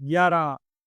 11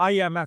IMF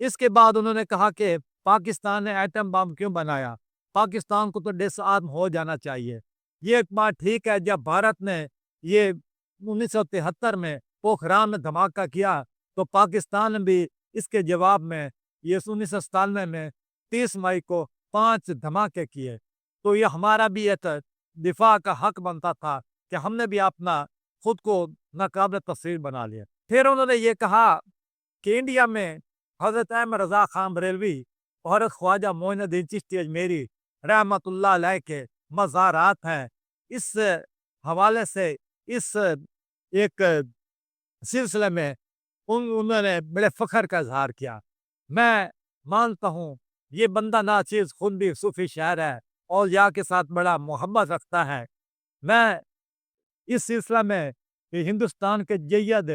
اس کے بعد انہوں نے کہا کہ پاکستان نے ایٹم بم کیوں بنایا، پاکستان کو تو ڈس آرم ہو جانا چاہیے۔ یہ ایک بات ٹھیک ہے، جب بھارت نے یہ 1973 میں پوکھران میں دھماکہ کیا تو پاکستان نے بھی اس کے جواب میں یہ 1997 میں 30 مئی کو 5 دھماکے کیے۔ تو یہ ہمارا بھی ایک دفاع کا حق بنتا تھا کہ ہم نے بھی اپنا خود کو ناقابل تسخیر بنا لیا۔ پھر انہوں نے یہ کہا کہ انڈیا میں حضرت احمد رضا خان بریلوی اور حضرت خواجہ معین الدین چشتی اجمیری رحمت اللہ علیہ کے مزارات ہیں۔ اس حوالے سے اس ایک سلسلے میں انہوں نے بڑے فخر کا اظہار کیا۔ میں مانتا ہوں یہ بندہ ناچیز خود بھی صوفی شاعر ہے اور یا کے ساتھ بڑا محبت رکھتا ہے۔ میں اس سلسلہ میں ہندوستان کے جید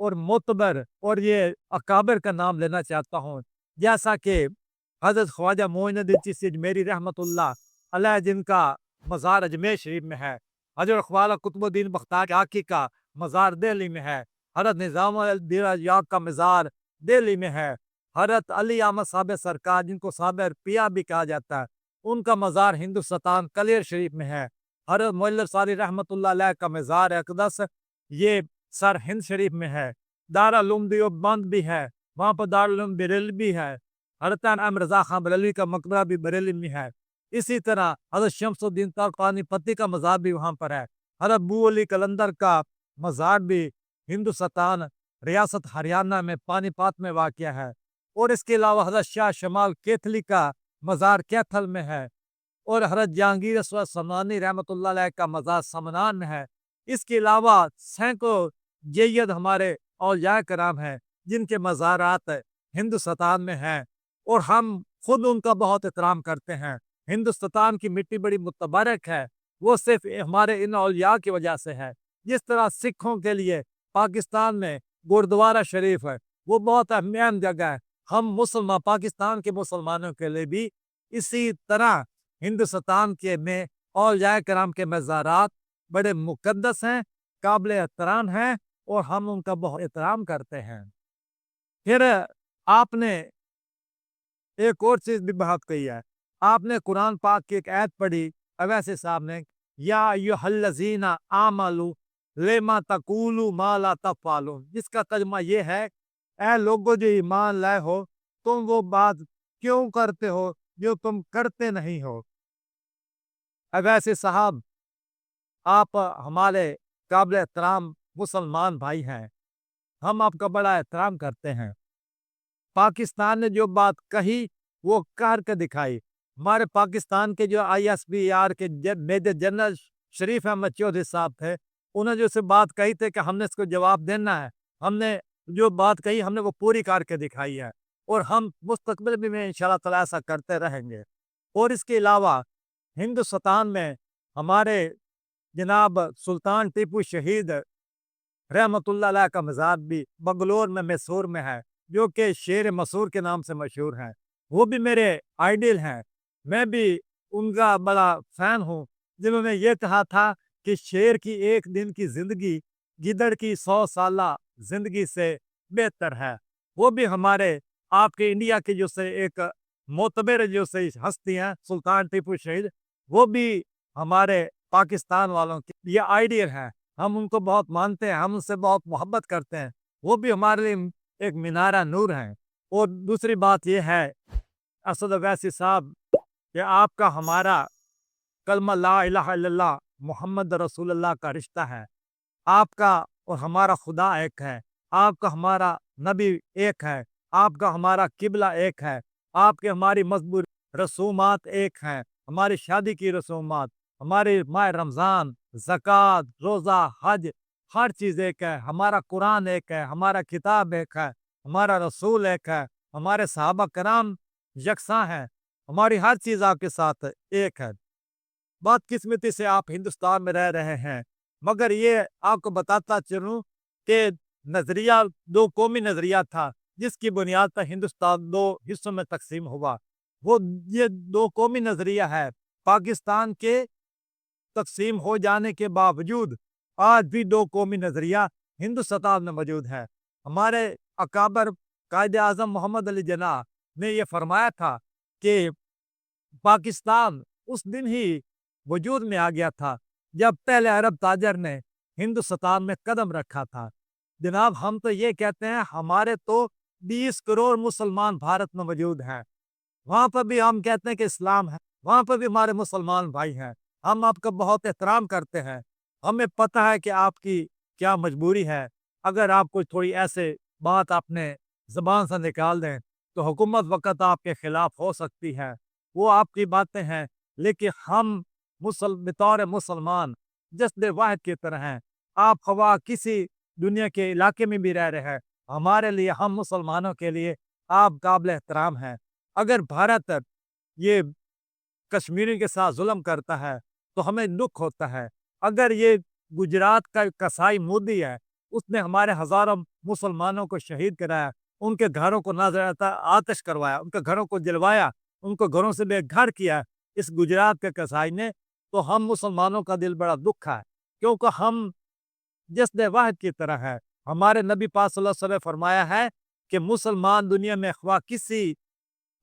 اور معتبر اور یہ اکابر کا نام لینا چاہتا ہوں، جیسا کہ حضرت خواجہ معین الدین چشتی اجمیری رحمت اللہ علیہ جن کا مزار اجمیر شریف میں ہے، حضرت خواجہ قطب الدین بختیار کاکی کا مزار دہلی میں ہے، حضرت نظام الدین یاغ کا مزار دہلی میں ہے، حضرت علی احمد صاحب سرکار جن کو صاحب پیا بھی کہا جاتا ہے ان کا مزار ہندوستان کلیر شریف میں ہے، حضرت مولوی صالح رحمت اللہ علیہ کا مزار اقدس یہ سر ہند شریف میں ہے، دارالعلوم دیوبند بھی ہے، وہاں پر دارالعلوم بریلوی بھی ہے، حضرت احمد رضا خان بریلوی کا مقبرہ بھی بریلی میں ہے، اسی طرح حضرت شمس الدین ترکانی پتی کا مزار بھی وہاں پر ہے، حضرت ابو علی کلندر کا مزار بھی ہندوستان ریاست ہریانہ میں پانی پات میں واقع ہے، اور اس کے علاوہ حضرت شاہ شمال کیتھلی کا مزار کیتھل میں ہے، اور حضرت جہانگیر اسود سمنانی رحمت اللہ علیہ کا مزار سمنان میں ہے۔ اس کے علاوہ سینکڑوں جید ہمارے اولیاء کرام ہیں جن کے مزارات ہندوستان میں ہیں اور ہم خود ان کا بہت احترام کرتے ہیں۔ ہندوستان کی مٹی بڑی متبارک ہے، وہ صرف ہمارے ان اولیاء کی وجہ سے ہے۔ جس طرح سکھوں کے لیے پاکستان میں گردوارہ شریف ہے، وہ بہت اہم جگہ ہے، ہم مسلمان پاکستان کے مسلمانوں کے لیے بھی اسی طرح ہندوستان کے میں اولیاء کرام کے مزارات بڑے مقدس ہیں، قابل احترام ہیں اور ہم ان کا بہت احترام کرتے ہیں۔ پھر آپ نے ایک اور چیز بھی بات کہی ہے، آپ نے قرآن پاک کی ایک آیت پڑھی اویسی صاحب نے، یا ایھا الذین آمنوا لما تقولوا ما لا تفعلون، جس کا ترجمہ یہ ہے اے لوگو جو ایمان لائے ہو تم وہ بات کیوں کرتے ہو جو تم کرتے نہیں ہو۔ اویسی صاحب آپ ہمارے قابل احترام مسلمان بھائی ہیں، ہم آپ کا بڑا احترام کرتے ہیں۔ پاکستان نے جو بات کہی وہ کر کے دکھائی۔ ہمارے پاکستان کے جو ISPR کے میجر جنرل شریف احمد چودھری صاحب تھے، انہوں نے جو سے بات کہی تھی کہ ہم نے اس کو جواب دینا ہے، ہم نے جو بات کہی ہم نے وہ پوری کر کے دکھائی ہے اور ہم مستقبل میں انشاءاللہ تعالیٰ ایسا کرتے رہیں گے۔ اور اس کے علاوہ ہندوستان میں ہمارے جناب سلطان ٹیپو شہید رحمت اللہ علیہ کا مزار بھی بنگلور میں میسور میں ہے، جو کہ شیر مسور کے نام سے مشہور ہیں۔ وہ بھی میرے آئیڈیل ہیں، میں بھی ان کا بڑا فین ہوں، جنہوں نے یہ کہا تھا کہ شیر کی ایک دن کی زندگی گدڑ کی 100 سالہ زندگی سے بہتر ہے۔ وہ بھی ہمارے آپ کے انڈیا کے جو سے ایک معتبر جو سے ہستی ہیں سلطان ٹیپو شہید، وہ بھی ہمارے پاکستان والوں کی یہ آئیڈیل ہیں، ہم ان کو بہت مانتے ہیں، ہم ان سے بہت محبت کرتے ہیں، وہ بھی ہمارے لیے ایک مینارہ نور ہیں۔ اور دوسری بات یہ ہے اسد اویسی صاحب کہ آپ کا ہمارا کلمہ لا الہ الا اللہ محمد رسول اللہ کا رشتہ ہے، آپ کا اور ہمارا خدا ایک ہے، آپ کا ہمارا نبی ایک ہے، آپ کا ہمارا قبلہ ایک ہے، آپ کے ہماری مذہبی رسومات ایک ہیں، ہماری شادی کی رسومات، ہمارے ماہ رمضان، زکوٰۃ، روزہ، حج، ہر چیز ایک ہے، ہمارا قرآن ایک ہے، ہمارا کتاب ایک ہے، ہمارا رسول ایک ہے، ہمارے صحابہ کرام یکساں ہیں، ہماری ہر چیز آپ کے ساتھ ایک ہے۔ بدقسمتی سے آپ ہندوستان میں رہ رہے ہیں، مگر یہ آپ کو بتاتا چلوں کہ نظریہ دو قومی نظریہ تھا جس کی بنیاد پر ہندوستان 2 حصوں میں تقسیم ہوا۔ وہ یہ 2 قومی نظریہ ہے، پاکستان کے تقسیم ہو جانے کے باوجود آج بھی 2 قومی نظریہ ہندوستان میں موجود ہے۔ ہمارے اکابر قائد اعظم محمد علی جناح نے یہ فرمایا تھا کہ پاکستان اس دن ہی وجود میں آ گیا تھا جب پہلے عرب تاجر نے ہندوستان میں قدم رکھا تھا۔ جناب ہم تو یہ کہتے ہیں ہمارے تو 20 کروڑ مسلمان بھارت میں موجود ہیں، وہاں پر بھی ہم کہتے ہیں کہ اسلام ہے، وہاں پر بھی ہمارے مسلمان بھائی ہیں، ہم آپ کا بہت احترام کرتے ہیں، ہمیں پتہ ہے کہ آپ کی کیا مجبوری ہے، اگر آپ کوئی تھوڑی ایسے بات اپنے زبان سے نکال دیں تو حکومت وقت آپ کے خلاف ہو سکتی ہے، وہ آپ کی باتیں ہیں، لیکن ہم بطور مسلمان جسد واحد کی طرح ہیں، آپ خواہ کسی دنیا کے علاقے میں بھی رہ رہے ہیں، ہمارے لیے ہم مسلمانوں کے لیے آپ قابل احترام ہیں۔ اگر بھارت یہ کشمیری کے ساتھ ظلم کرتا ہے تو ہمیں دکھ ہوتا ہے، اگر یہ گجرات کا کسائی مودی ہے، اس نے ہمارے ہزاروں مسلمانوں کو شہید کرایا، ان کے گھروں کو نظر آتش کروایا، ان کے گھروں کو جلوایا، ان کو گھروں سے بے گھر کیا اس گجرات کے کسائی نے، تو ہم مسلمانوں کا دل بڑا دکھ ہے، کیونکہ ہم جسد واحد کی طرح ہے۔ ہمارے نبی پاک صلی اللہ علیہ وسلم نے فرمایا ہے کہ مسلمان دنیا میں خواہ کسی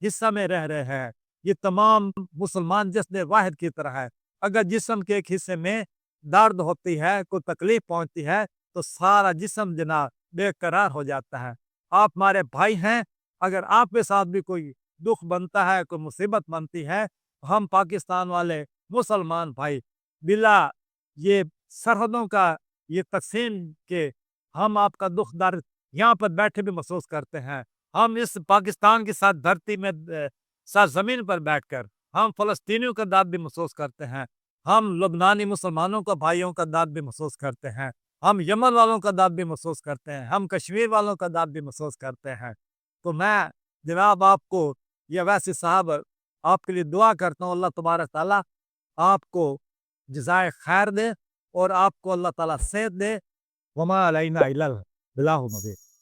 حصہ میں رہ رہے ہیں، یہ تمام مسلمان جسد واحد کی طرح ہے، اگر جسم کے ایک حصے میں درد ہوتی ہے، کوئی تکلیف پہنچتی ہے تو سارا جسم جناب بے قرار ہو جاتا ہے۔ آپ ہمارے بھائی ہیں، اگر آپ کے ساتھ بھی کوئی دکھ بنتا ہے، کوئی مصیبت بنتی ہے، ہم پاکستان والے مسلمان بھائی بلا یہ سرحدوں کا یہ تقسیم کے ہم آپ کا دکھ درد یہاں پر بیٹھے بھی محسوس کرتے ہیں، ہم اس پاکستان کے ساتھ دھرتی میں ساتھ زمین پر بیٹھ کر ہم فلسطینیوں کا درد بھی محسوس کرتے ہیں، ہم لبنانی مسلمانوں کا بھائیوں کا درد بھی محسوس کرتے ہیں، ہم یمن والوں کا درد بھی محسوس کرتے ہیں، ہم کشمیر والوں کا درد بھی محسوس کرتے ہیں۔ تو میں جناب آپ کو یہ ویسے صاحب آپ کے لیے دعا کرتا ہوں، اللہ تبارک تعالیٰ آپ کو جزائے خیر دے اور آپ کو اللہ تعالیٰ صحت دے، وما علینا الا البلاغ المبین۔